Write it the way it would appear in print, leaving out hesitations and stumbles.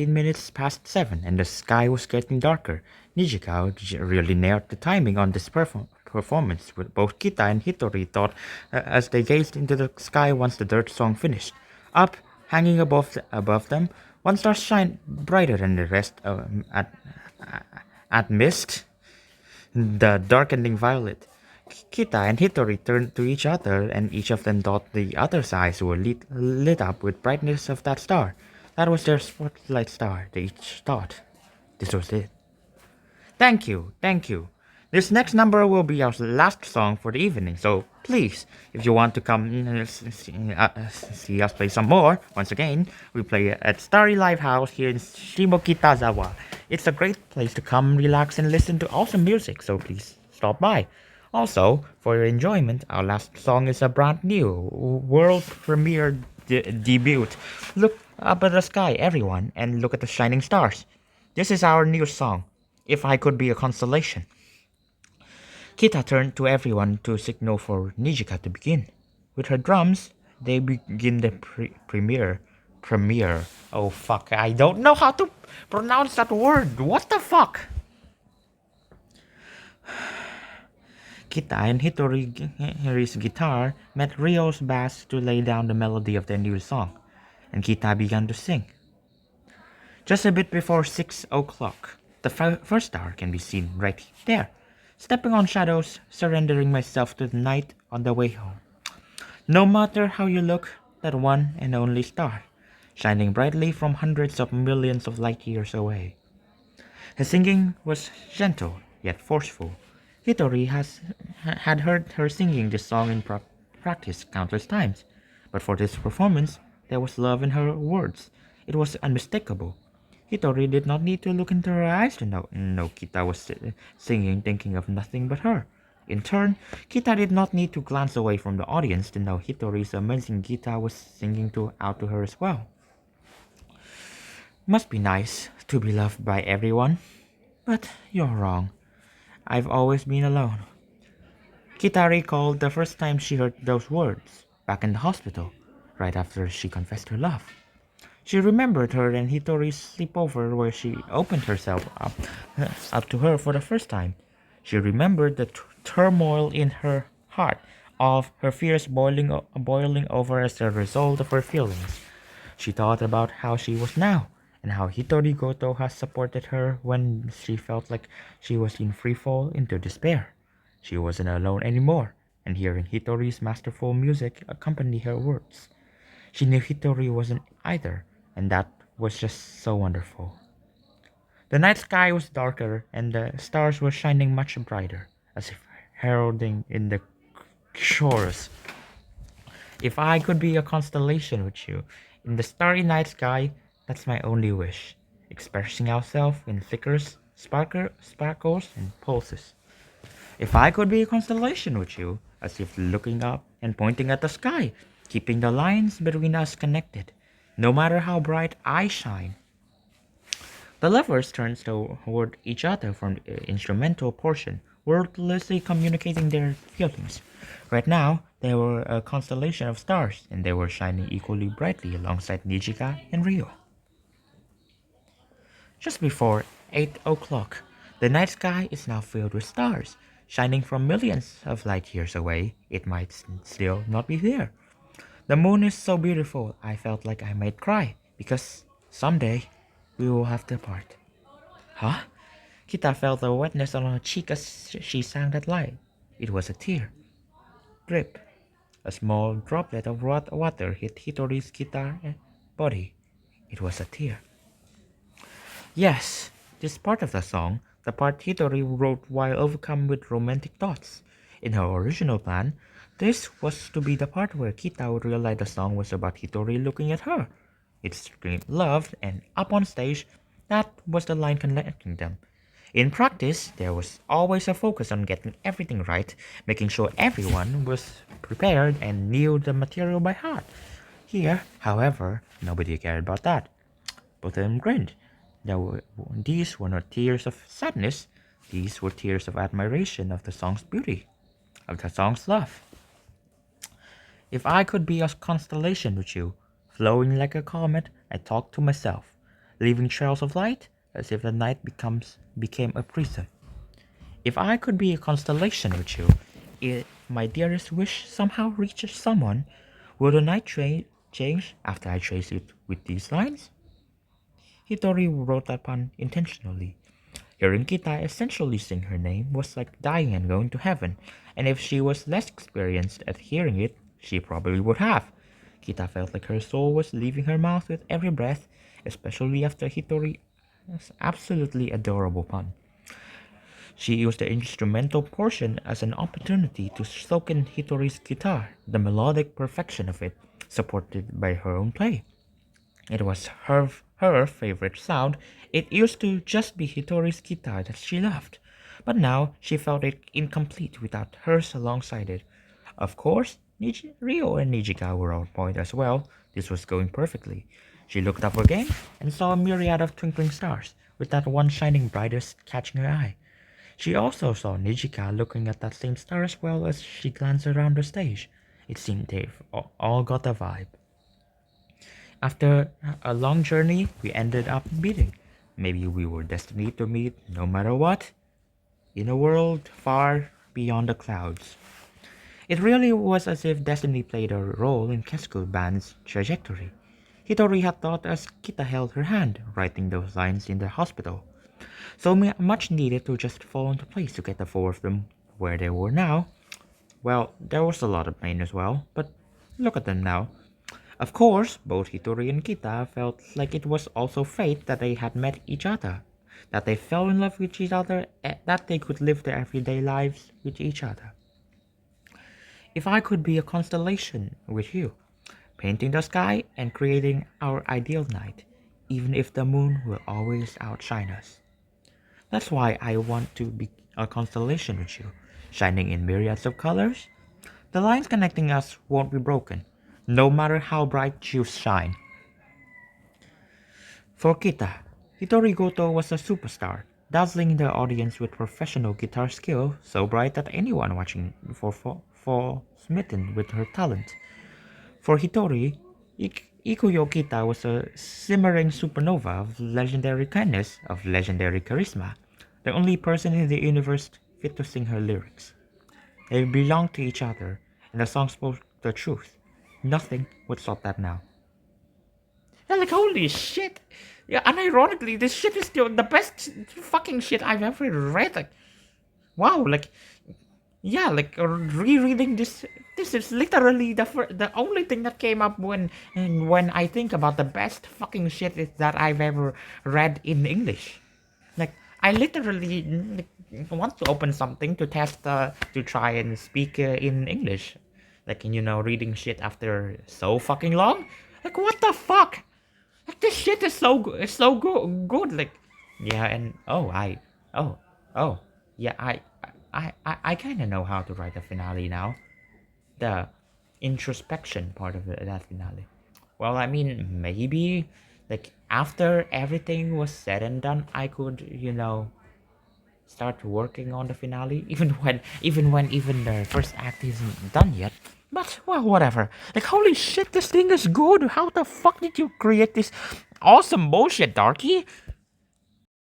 minutes past 7 and the sky was getting darker. Nijika really nailed the timing on this performance, with both Kita and Hitori thought as they gazed into the sky once the dirt song finished. Up, hanging above them, one star shined brighter than the rest at mist, the darkening violet. Kita and Hitori turned to each other, and each of them thought the other's eyes were lit up with brightness of that star. That was their spotlight star, they each thought. This was it. Thank you, thank you. This next number will be our last song for the evening, so please, if you want to come see us play some more, once again, we play at Starry Lighthouse here in Shimokitazawa. It's a great place to come, relax, and listen to awesome music, so please stop by. Also, for your enjoyment, our last song is a brand new world premiere debut. Look up at the sky, everyone, and look at the shining stars. This is our new song, If I Could Be a Constellation. Kita turned to everyone to signal for Nijika to begin. With her drums, they begin the premiere. Oh fuck, I don't know how to pronounce that word. What the fuck? Kita and Hitori's guitar met Ryo's bass to lay down the melody of their new song, and Kita began to sing. Just a bit before 6 o'clock, the first star can be seen right there, stepping on shadows, surrendering myself to the night on the way home. No matter how you look, that one and only star, shining brightly from hundreds of millions of light years away. His singing was gentle yet forceful. Hitori had heard her singing this song in practice countless times, but for this performance, there was love in her words. It was unmistakable. Hitori did not need to look into her eyes to know Kita was singing, thinking of nothing but her. In turn, Kita did not need to glance away from the audience to know Hitori's amazing Kita was singing out to her as well. Must be nice to be loved by everyone, but you're wrong. I've always been alone. Kita recalled the first time she heard those words, back in the hospital, right after she confessed her love. She remembered her and Hitori's sleepover where she opened herself up to her for the first time. She remembered the turmoil in her heart, of her fears boiling over as a result of her feelings. She thought about how she was now, and how Hitori Goto has supported her when she felt like she was in freefall into despair. She wasn't alone anymore, and hearing Hitori's masterful music accompany her words. She knew Hitori wasn't either, and that was just so wonderful. The night sky was darker, and the stars were shining much brighter, as if heralding in the chorus. If I could be a constellation with you, in the starry night sky, that's my only wish, expressing ourselves in flickers, sparkles, and pulses. If I could be a constellation with you, as if looking up and pointing at the sky, keeping the lines between us connected, no matter how bright I shine. The lovers turned toward each other from the instrumental portion, wordlessly communicating their feelings. Right now, they were a constellation of stars, and they were shining equally brightly alongside Nijika and Ryo. Just before 8 o'clock, the night sky is now filled with stars, shining from millions of light years away. It might still not be there. The moon is so beautiful, I felt like I might cry, because someday we will have to part. Huh? Kita felt the wetness on her cheek as she sang that line. It was a tear. Drip. A small droplet of water hit Hitori's guitar body. It was a tear. Yes, this part of the song, the part Hitori wrote while overcome with romantic thoughts. In her original plan, this was to be the part where Kita would realize the song was about Hitori looking at her. It screamed love, and up on stage, that was the line connecting them. In practice, there was always a focus on getting everything right, making sure everyone was prepared and knew the material by heart. Here, however, nobody cared about that. Both of them grinned. These were not tears of sadness, these were tears of admiration of the song's beauty, of the song's love. If I could be a constellation with you, flowing like a comet, I talked to myself. leaving trails of light as if the night became a prison. If I could be a constellation with you, if my dearest wish somehow reaches someone, will the night change after I trace it with these lines? Hitori wrote that pun intentionally. Hearing Kita essentially sing her name was like dying and going to heaven, and if she was less experienced at hearing it, she probably would have. Kita felt like her soul was leaving her mouth with every breath, especially after Hitori's absolutely adorable pun. She used the instrumental portion as an opportunity to soak in Hitori's guitar, the melodic perfection of it, supported by her own play. It was her favorite sound. It used to just be Hitori's guitar that she loved, but now she felt it incomplete without hers alongside it. Of course, Rio and Nijika were on point as well. This was going perfectly. She looked up again and saw a myriad of twinkling stars, with that one shining brightest catching her eye. She also saw Nijika looking at that same star as well as she glanced around the stage. It seemed they've all got a vibe. After a long journey, we ended up meeting. Maybe we were destined to meet no matter what, in a world far beyond the clouds. It really was as if destiny played a role in Kesuke Band's trajectory. Hitori had thought as Kita held her hand, writing those lines in the hospital. So much needed to just fall into place to get the four of them where they were now. Well, there was a lot of pain as well, but look at them now. Of course, both Hitori and Kita felt like it was also fate that they had met each other, that they fell in love with each other, that they could live their everyday lives with each other. If I could be a constellation with you, painting the sky and creating our ideal night, even if the moon will always outshine us. That's why I want to be a constellation with you, shining in myriads of colors. The lines connecting us won't be broken, no matter how bright you shine. For Kita, Hitori Goto was a superstar, dazzling the audience with professional guitar skill so bright that anyone watching fall smitten with her talent. For Hitori, Ikuyo Kita was a simmering supernova of legendary kindness, of legendary charisma, the only person in the universe fit to sing her lyrics. They belonged to each other, and the song spoke the truth. Nothing would stop that now. And like, holy shit! Yeah, unironically, this shit is still the best fucking shit I've ever read. Like, wow, like, yeah, like rereading this. This is literally the only thing that came up when I think about the best fucking shit that I've ever read in English. Like, I literally want to open something to test, to try and speak in English. Like, reading shit after so fucking long. Like, what the fuck? Like, this shit is so good. Like, yeah, and oh, oh, yeah, I kind of know how to write a finale now. The introspection part of that finale. Well, I mean, maybe like after everything was said and done, I could, start working on the finale, even the first act isn't done yet. But well, whatever. Like, holy shit, this thing is good. How the fuck did you create this awesome bullshit, Darky?